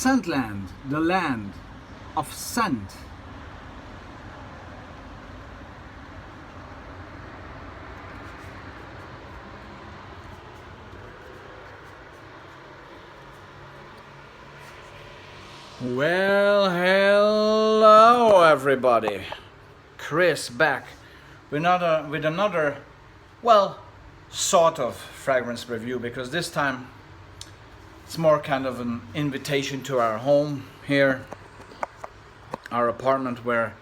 Scentland, the land of scent. Well, hello everybody. Chris back with another, well, sort of fragrance review, because this time it's more kind of an invitation to our home here, our apartment, where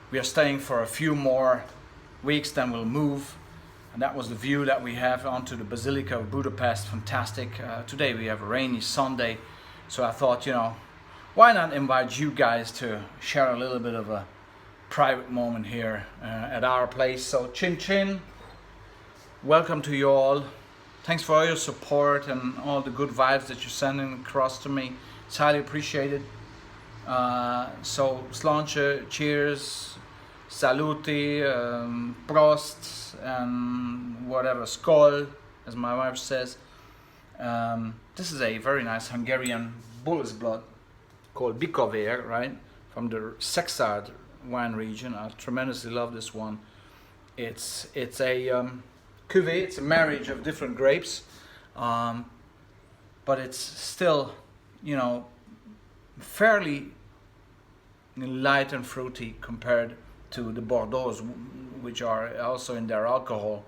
we are staying for a few more weeks, then we'll move. And that was the view that we have onto the Basilica of Budapest. Fantastic. Today we have a rainy Sunday, so I thought, why not invite you guys to share a little bit of a private moment here at our place. So chin chin, welcome to you all. Thanks for all your support and all the good vibes that you're sending across to me. It's highly appreciated. So sláinte, cheers, saluti, prost, and whatever, skol, as my wife says. This is a very nice Hungarian bull's blood called Bikovér, right, from the Szekszárd wine region. I tremendously love this one. It's a cuvée. It's a marriage of different grapes, but it's still, fairly light and fruity compared to the Bordeaux, which are also in their alcohol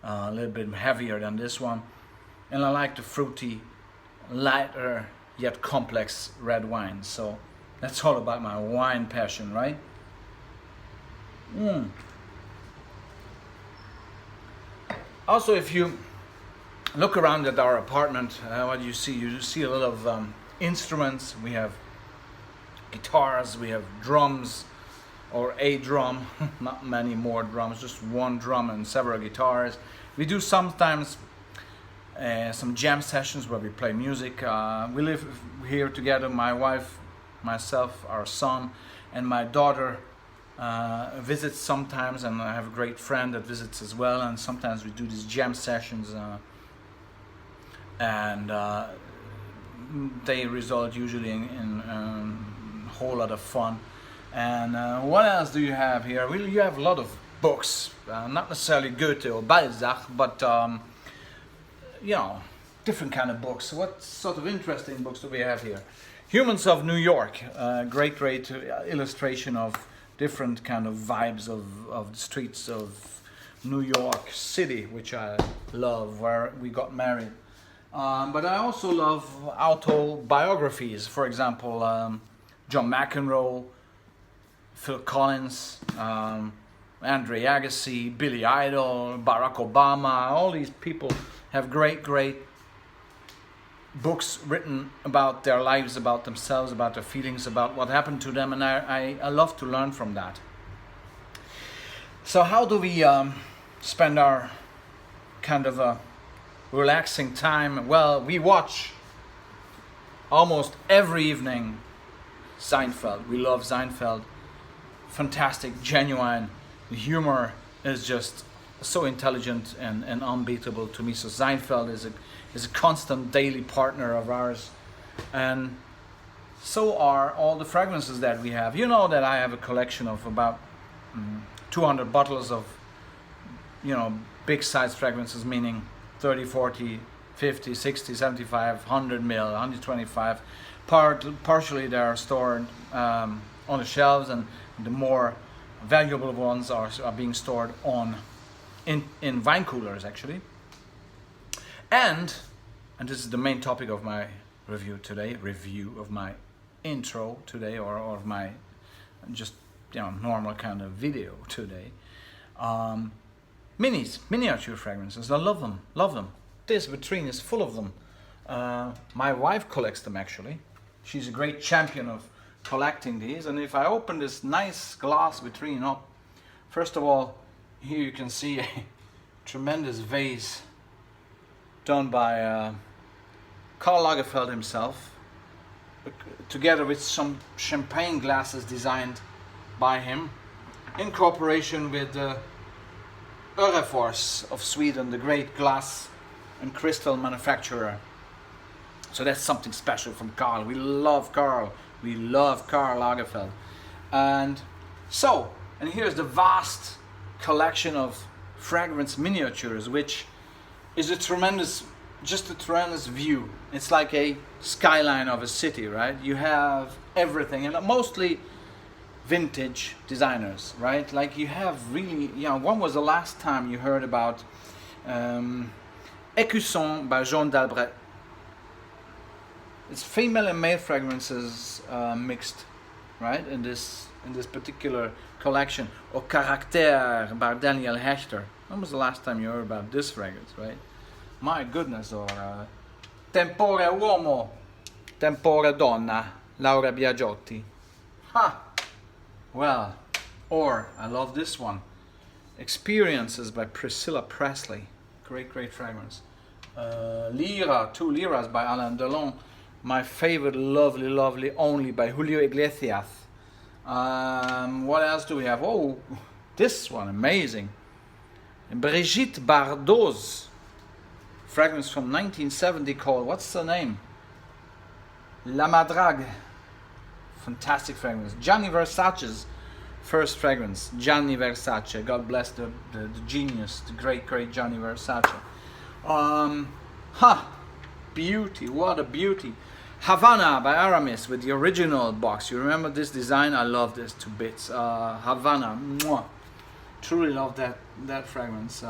a little bit heavier than this one. And I like the fruity, lighter yet complex red wine. So that's all about my wine passion, right? Also, if you look around at our apartment, what you see a lot of instruments. We have guitars, we have drums, or a drum, not many more drums, just one drum and several guitars. We do sometimes some jam sessions where we play music. We live here together, my wife, myself, our son, and my daughter visits sometimes, and I have a great friend that visits as well, and sometimes we do these jam sessions, and they result usually in a whole lot of fun. And what else do you have here? Well, you have a lot of books, not necessarily Goethe or Balzac, but different kind of books. What sort of interesting books do we have here? Humans of New York, great illustration of different kind of vibes of the streets of New York City, which I love, where we got married. But I also love autobiographies. For example, John McEnroe, Phil Collins, Andre Agassi, Billy Idol, Barack Obama. All these people have great books written about their lives, about themselves, about their feelings, about what happened to them, and I love to learn from that. So how do we spend our kind of a relaxing time? Well, we watch almost every evening Seinfeld. We love Seinfeld. Fantastic, genuine. The humor is just so intelligent and unbeatable to me. So Seinfeld is a constant daily partner of ours, and so are all the fragrances that we have. You know that I have a collection of about 200 bottles of big size fragrances, meaning 30, 40, 50, 60, 75, 100 ml, 125. Partially they are stored on the shelves, and the more valuable ones are being stored in wine coolers, actually. And this is the main topic of my review of my intro today, or of my just normal kind of video today. Miniature fragrances. I love them. This vitrine is full of them. My wife collects them, actually. She's a great champion of collecting these. And if I open this nice glass vitrine up, first of all, here you can see a tremendous vase done by Karl Lagerfeld himself, together with some champagne glasses designed by him, in cooperation with Örefors of Sweden, the great glass and crystal manufacturer. So that's something special from Karl. We love Karl. We love Karl Lagerfeld. And so, and here's the vast collection of fragrance miniatures, which is just a tremendous view. It's like a skyline of a city, right? You have everything, and mostly vintage designers, right? Like you have really, when was the last time you heard about Écusson by Jean d'Albret? It's female and male fragrances mixed, right? In this particular collection. Or Caractère by Daniel Hechter. When was the last time you heard about this fragrance, right? My goodness. Or Tempore Uomo, Tempore Donna, Laura Biagiotti. Ha! Well, or I love this one. Experiences by Priscilla Presley. Great fragrance. Lira, 2 Liras by Alain Delon. My favorite, lovely Only by Julio Iglesias. What else do we have? Oh, this one, amazing. Brigitte Bardot's fragrance from 1970 called, what's the name? La Madrague. Fantastic fragrance. Gianni Versace's first fragrance. Gianni Versace. God bless the genius, the great Gianni Versace. Beauty, what a beauty. Havana by Aramis with the original box. You remember this design? I love this to bits. Havana, mwah. Truly love that fragrance.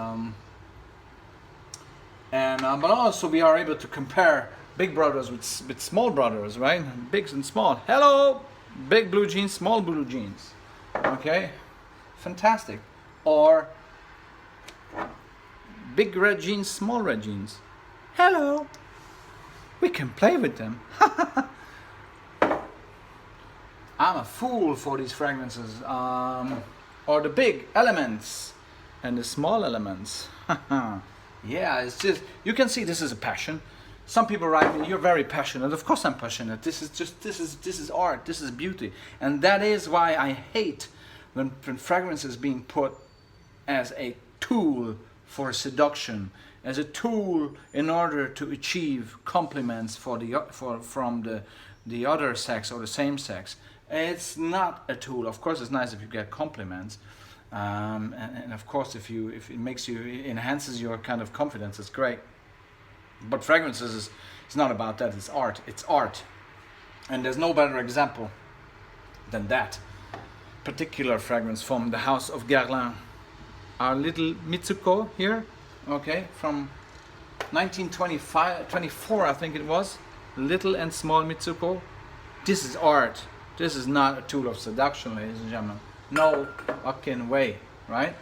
But also we are able to compare big brothers with small brothers, right? Big and small. Hello, big blue jeans, small blue jeans. Okay, fantastic. Or big red jeans, small red jeans. Hello. We can play with them. I'm a fool for these fragrances. Or the big elements and the small elements. Yeah, it's just, you can see this is a passion. Some people write me, you're very passionate. Of course I'm passionate. This is art, this is beauty. And that is why I hate when fragrance is being put as a tool for seduction, as a tool in order to achieve compliments from the other sex or the same sex. It's not a tool. Of course, it's nice if you get compliments, and of course, if it enhances your kind of confidence, it's great. But fragrances it's not about that. It's art. It's art, and there's no better example than that particular fragrance from the house of Guerlain. Our little Mitsuko here. Okay, from 1924, I think it was. Little and small Mitsuko. This is art. This is not a tool of seduction, ladies and gentlemen. No fucking way, right?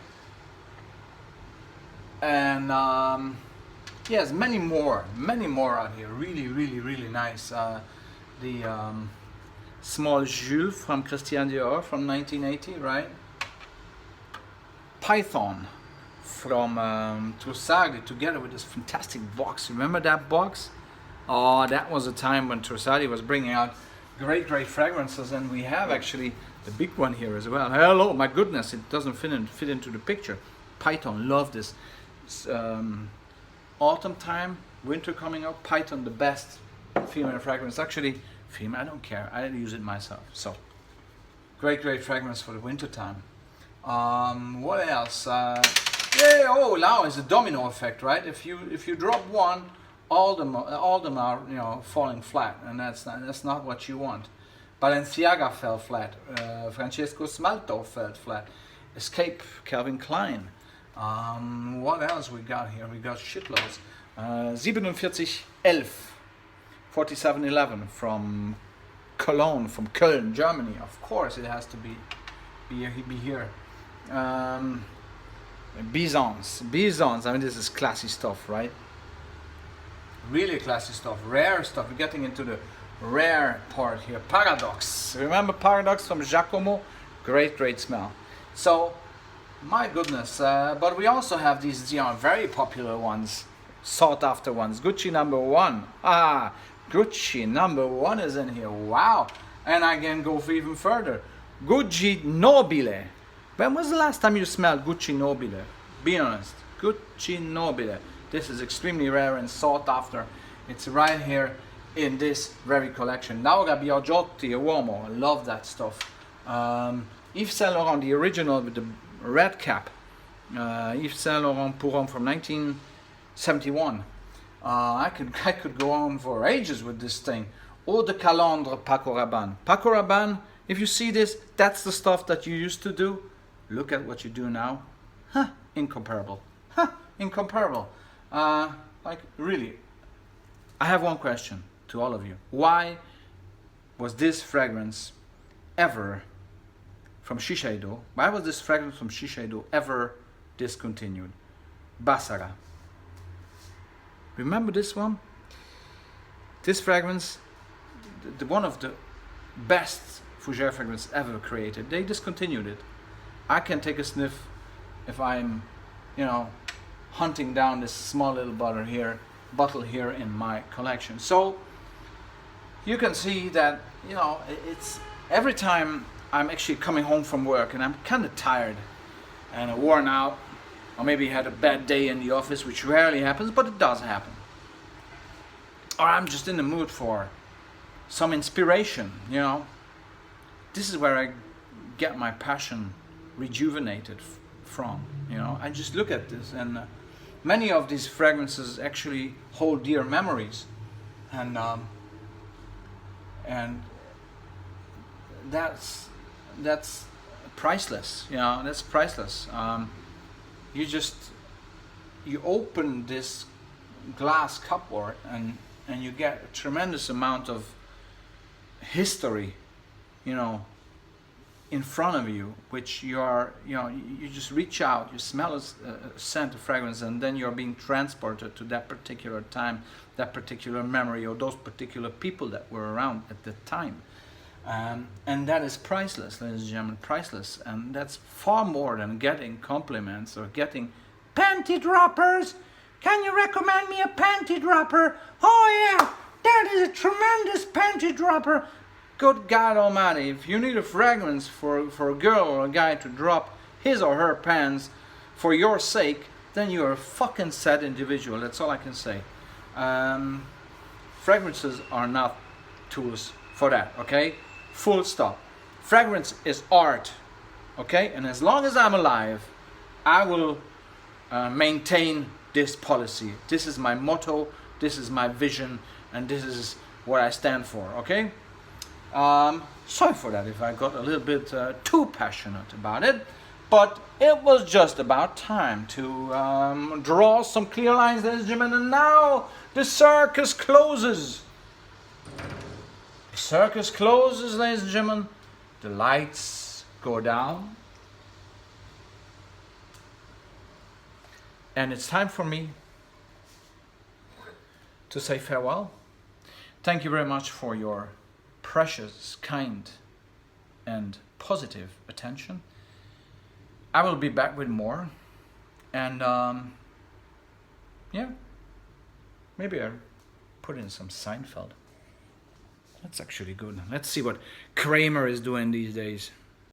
And yes, many more out here. Really nice. The small Jules from Christian Dior from 1980, right? Python from Trussardi, together with this fantastic box. Remember that box? Oh, that was a time when Trussardi was bringing out great fragrances, and we have actually the big one here as well. Hello, my goodness, it doesn't fit into the picture. Python, love this. Autumn time, winter coming up. Python, the best female fragrance. Actually, female, I don't care. I use it myself. So, great fragrance for the winter time. What else? Now it's a domino effect, right? If you drop one, all them are falling flat, and that's not what you want. Balenciaga fell flat. Francesco Smalto fell flat. Escape, Calvin Klein. What else we got here? We got shitloads. 4711, 4711 from Cologne, from Köln, Germany. Of course, it has to be here. Bisons. I mean, this is classy stuff, right? Really classy stuff, rare stuff. We're getting into the rare part here. Paradox. Remember Paradox from Giacomo? Great smell. So, my goodness. But we also have these very popular ones, sought after ones. Gucci number 1. Gucci number 1 is in here. Wow. And I can go even further. Gucci Nobile. When was the last time you smelled Gucci Nobile? Be honest. Gucci Nobile. This is extremely rare and sought after. It's right here in this very collection. Laura Biagiotti, a Uomo, I love that stuff. Yves Saint Laurent, the original with the red cap. Yves Saint Laurent Pour Homme from 1971. I could go on for ages with this thing. Eau de Calandre Paco Rabanne. Paco Rabanne, if you see this, that's the stuff that you used to do. Look at what you do now. Huh, incomparable. Huh, incomparable. Like, really, I have one question to all of you. Why was this fragrance ever from Shiseido? Why was this fragrance from Shiseido ever discontinued? Bassara. Remember this one? This fragrance, one of the best fougere fragrances ever created. They discontinued it. I can take a sniff if I'm, hunting down this small little bottle here in my collection. So you can see that, it's every time I'm actually coming home from work and I'm kind of tired and worn out, or maybe had a bad day in the office, which rarely happens, but it does happen. Or I'm just in the mood for some inspiration, This is where I get my passion rejuvenated from, I just look at this, and many of these fragrances actually hold dear memories, and that's priceless, that's priceless. You open this glass cupboard and you get a tremendous amount of history, in front of you, which you just reach out, you smell a scent, a fragrance, and then you're being transported to that particular time, that particular memory, or those particular people that were around at the time. And that is priceless, ladies and gentlemen, priceless. And that's far more than getting compliments or getting panty droppers. Can you recommend me a panty dropper? Oh yeah, that is a tremendous panty dropper. Good God Almighty, if you need a fragrance for a girl or a guy to drop his or her pants for your sake, then you're a fucking sad individual. That's all I can say. Fragrances are not tools for that, okay? Full stop. Fragrance is art, okay? And as long as I'm alive, I will maintain this policy. This is my motto, this is my vision, and this is what I stand for, okay? Sorry for that if I got a little bit too passionate about it, but it was just about time to draw some clear lines, ladies and gentlemen, and now the circus closes. The circus closes, ladies and gentlemen. The lights go down. And it's time for me to say farewell. Thank you very much for your precious, kind, and positive attention. I will be back with more, and yeah, maybe I'll put in some Seinfeld. That's actually good. Let's see what Kramer is doing these days.